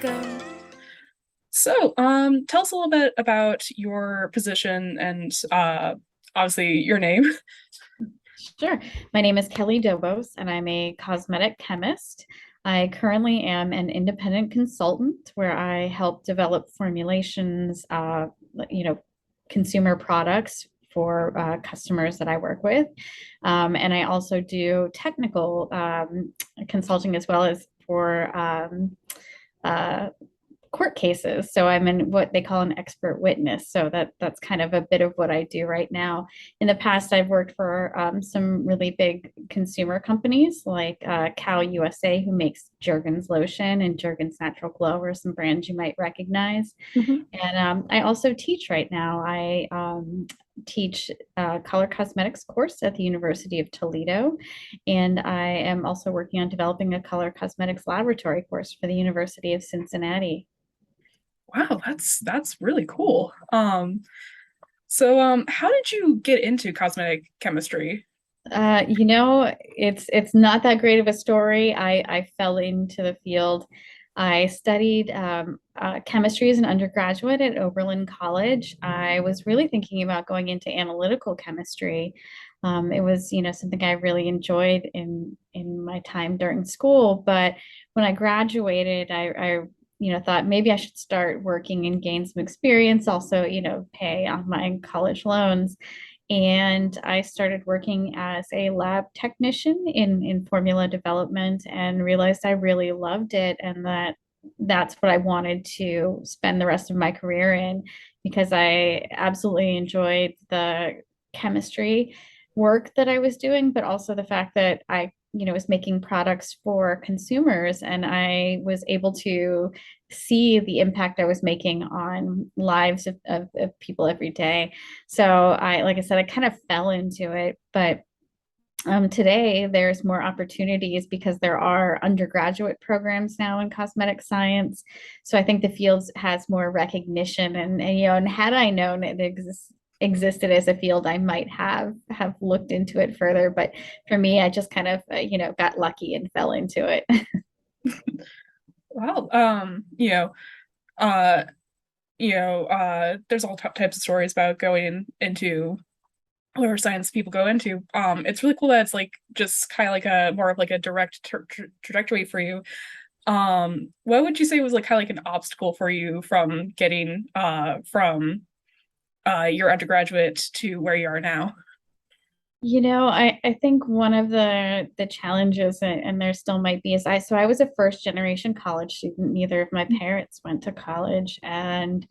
Welcome. Tell us a little bit about your position and obviously your name. Sure. My name is Kelly Dobos, and I'm a cosmetic chemist. I currently am an independent consultant where I help develop formulations, you know, consumer products for customers that I work with. And I also do technical consulting as well as for uh, court cases. So I'm in what they call an expert witness. So that's kind of a bit of what I do right now. In the past, I've worked for some really big consumer companies like Cal USA, who makes Jergens lotion, and Jergens Natural Glow are some brands you might recognize. Mhm. And I also teach right now. I teach a color cosmetics course at the University of Toledo, and I am also working on developing a color cosmetics laboratory course for the University of Cincinnati. Wow, that's really cool. How did you get into cosmetic chemistry? It's not that great of a story. I fell into the field. I studied chemistry as an undergraduate at Oberlin College. I was really thinking about going into analytical chemistry. It was, something I really enjoyed in my time during school. But when I graduated, I thought maybe I should start working and gain some experience, also, pay off my college loans. And I started working as a lab technician in formula development and realized I really loved it, and that's what I wanted to spend the rest of my career in, because I absolutely enjoyed the chemistry work that I was doing, but also the fact that I was making products for consumers, and I was able to see the impact I was making on lives of people every day. So like I said, I kind of fell into it, but today there's more opportunities because there are undergraduate programs now in cosmetic science. So I think the field has more recognition, and had I known it existed as a field, I might have looked into it further. But for me, I just kind of got lucky and fell into it. Well, uh, there's all types of stories about going into whatever science people go into. It's really cool that it's like just kind of like a more of like a direct trajectory for you. What would you say was like kind of like an obstacle for you from getting from your undergraduate to where you are now? I think one of the challenges, and there still might be, is I was a first generation college student. Neither of my parents went to college. And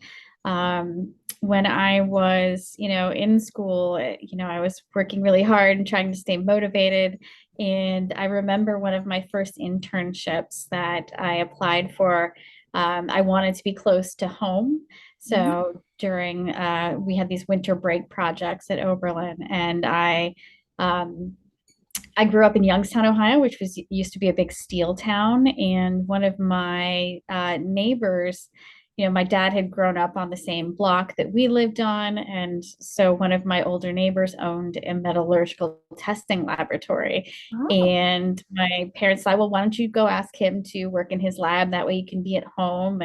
when I was, in school, I was working really hard and trying to stay motivated. And I remember one of my first internships that I applied for, I wanted to be close to home. Mhm. So during we had these winter break projects at Oberlin, and um, I grew up in Youngstown, Ohio, which was used to be a big steel town. And one of my neighbors, my dad had grown up on the same block that we lived on, and so one of my older neighbors owned a metallurgical testing laboratory. Oh. And my parents thought, well, why don't you go ask him to work in his lab? That way you can be at home.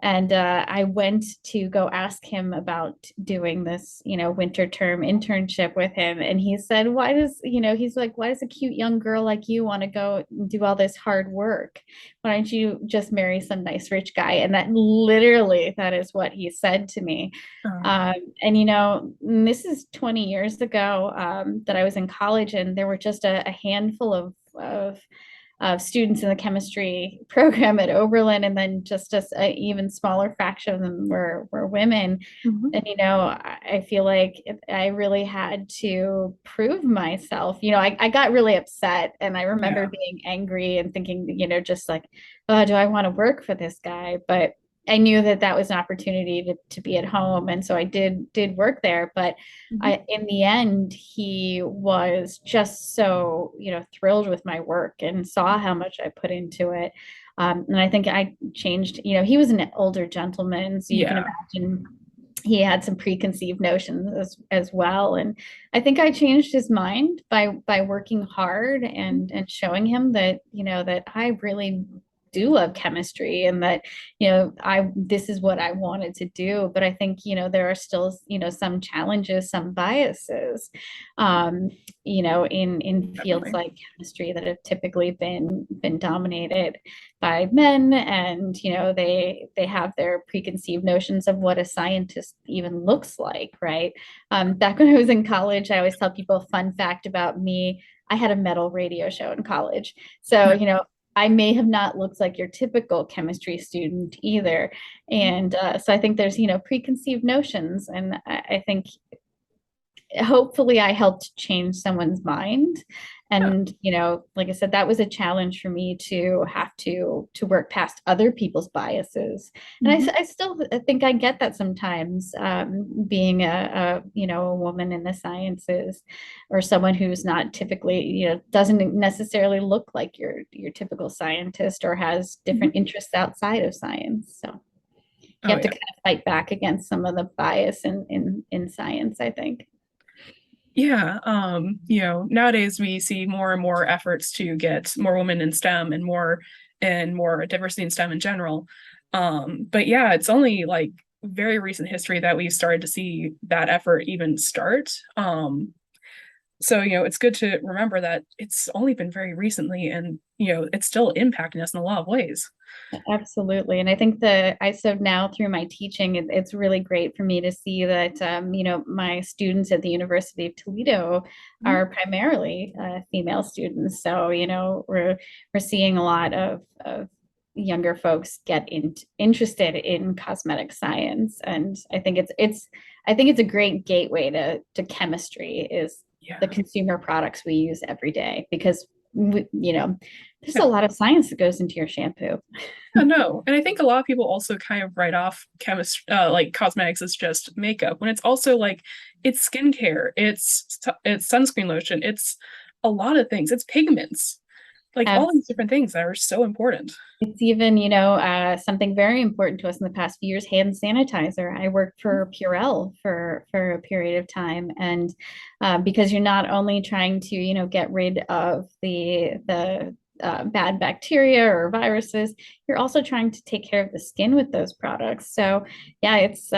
And I went to go ask him about doing this, winter term internship with him. And he said, he's like, why does a cute young girl like you want to go and do all this hard work? Why don't you just marry some nice rich guy? And that is what he said to me. Oh. And, this is 20 years ago that I was in college, and there were just a handful of students in the chemistry program at Oberlin, and then just an even smaller fraction of them were women. Mhm. And I feel like I really had to prove myself. I got really upset, and I remember Yeah. being angry and thinking, just like, oh, do I want to work for this guy? But I knew that that was an opportunity to be at home, and so I did work there. But Mhm. in the end, he was just so, thrilled with my work and saw how much I put into it. And I think I changed, he was an older gentleman, so you can Yeah. imagine he had some preconceived notions as well. And I think I changed his mind by working hard and showing him that, that I really do love chemistry and that, I this is what I wanted to do. But I think, there are still, some challenges, some biases, um, in fields Definitely. like chemistry that have typically been dominated by men, and they have their preconceived notions of what a scientist even looks like, right? Back when I was in college, I always tell people, fun fact about me, I had a metal radio show in college. So, I may have not looked like your typical chemistry student either. And so I think there's, preconceived notions. And I think hopefully I helped change someone's mind. Yeah. And like I said, that was a challenge for me to have to work past other people's biases. And Mhm. I still think I get that sometimes, being a woman in the sciences, or someone who's not typically, doesn't necessarily look like your typical scientist, or has Mhm. different interests outside of science. So you Oh have to yeah. kind of fight back against some of the bias in science, I think. Yeah, nowadays we see more and more efforts to get more women in STEM and more diversity in STEM in general. But yeah, it's only like very recent history that we started to see that effort even start. So it's good to remember that it's only been very recently, and it's still impacting us in a lot of ways. Absolutely. And I think that so now through my teaching, it's really great for me to see that, my students at the University of Toledo Mhm. are primarily female students. So, we're seeing a lot of younger folks get interested in cosmetic science. And I think it's a great gateway to chemistry, is the Yeah. consumer products we use every day, because there's a Yeah. lot of science that goes into your shampoo. Yeah, no. And I think a lot of people also kind of write off like cosmetics as just makeup, when it's also like it's skincare, it's sunscreen lotion, it's a lot of things. It's pigments, like all these different things that are so important. It's even, something very important to us in the past few years, hand sanitizer. I worked for Purell for a period of time, and because you're not only trying to, get rid of the bad bacteria or viruses, you're also trying to take care of the skin with those products. So, yeah, it's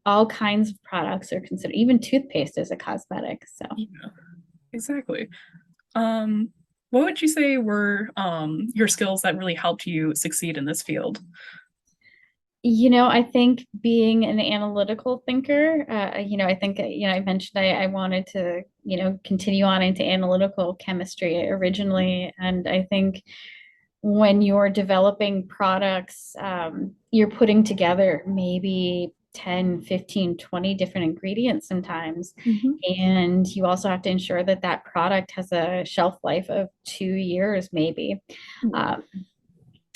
all kinds of products are considered. Even toothpaste is a cosmetic. So. Yeah, exactly. Um, what would you say were your skills that really helped you succeed in this field? I think being an analytical thinker, I think, I mentioned I wanted to, continue on into analytical chemistry originally. And I think when you're developing products, you're putting together maybe 10, 15, 20 different ingredients sometimes. Mhm. And you also have to ensure that that product has a shelf life of 2 years, maybe. Wow. Um,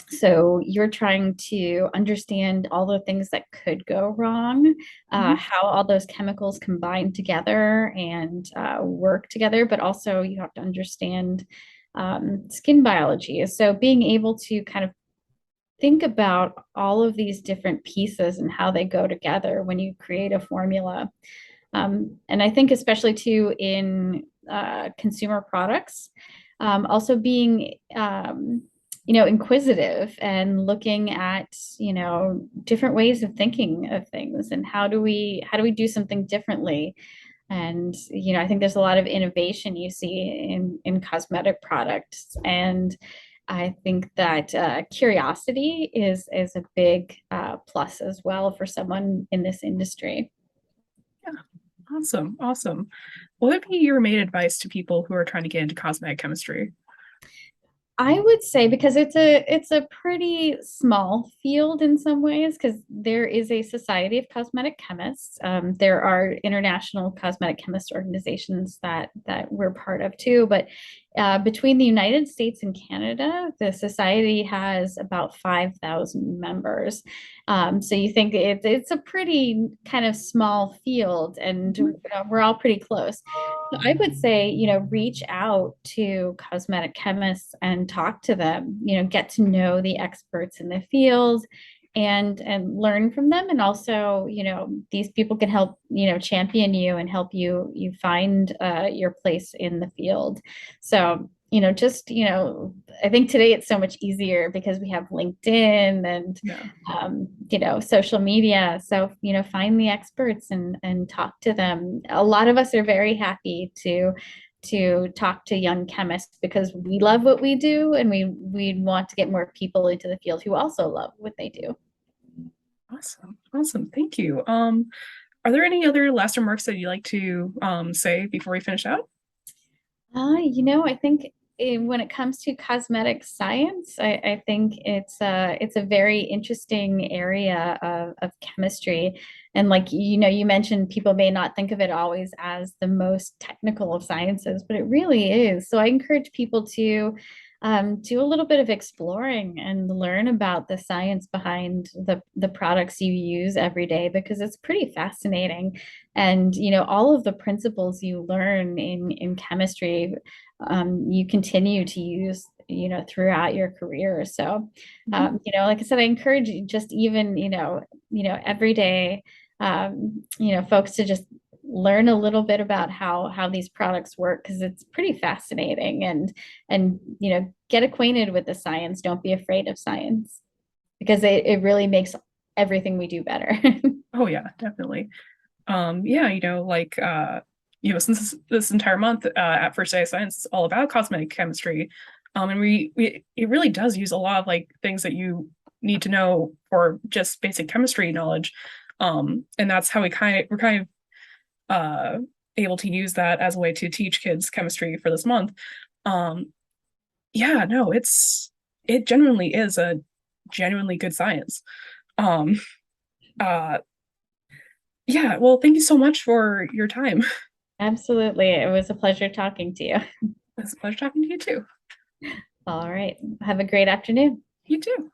so you're trying to understand all the things that could go wrong, Mhm. how all those chemicals combine together and work together, but also you have to understand skin biology. So being able to kind of think about all of these different pieces and how they go together when you create a formula. And I think especially too in consumer products, also being inquisitive and looking at different ways of thinking of things, and how do we do something differently. And I think there's a lot of innovation you see in cosmetic products, and I think that curiosity is a big plus as well for someone in this industry. Yeah. Awesome. Awesome. What would be your main advice to people who are trying to get into cosmetic chemistry? I would say, because it's a pretty small field in some ways, because there is a Society of Cosmetic Chemists. There are international cosmetic chemist organizations that we're part of too. But between the United States and Canada, the society has about 5,000 members. So you think it's a pretty kind of small field, and Mhm. we're all pretty close. So I would say, reach out to cosmetic chemists and talk to them, get to know the experts in the field, and learn from them. And also, these people can help, champion you and help you find your place in the field. So, just, I think today it's so much easier because we have LinkedIn and Yeah. social media. So, find the experts and talk to them. A lot of us are very happy to talk to young chemists because we love what we do and we want to get more people into the field who also love what they do. Awesome. Awesome. Thank you. Are there any other last remarks that you'd like to say before we finish out? I think when it comes to cosmetic science, I think it's a very interesting area of chemistry. And like, you mentioned people may not think of it always as the most technical of sciences, but it really is. So I encourage people to do a little bit of exploring and learn about the science behind the products you use every day because it's pretty fascinating. And all of the principles you learn in chemistry, you continue to use throughout your career. So Mhm. like I said, I encourage you just even every day, folks to just learn a little bit about how these products work because it's pretty fascinating. And get acquainted with the science. Don't be afraid of science because it really makes everything we do better. Oh yeah, definitely. Yeah, since this entire month at First Day of Science is all about cosmetic chemistry. And we it really does use a lot of like things that you need to know for just basic chemistry knowledge. And that's how we're kind of able to use that as a way to teach kids chemistry for this month. Um, yeah, no, it genuinely is a genuinely good science. Um, uh, yeah, well, thank you so much for your time. Absolutely. It was a pleasure talking to you. It's a pleasure talking to you too. All right. Have a great afternoon. You too.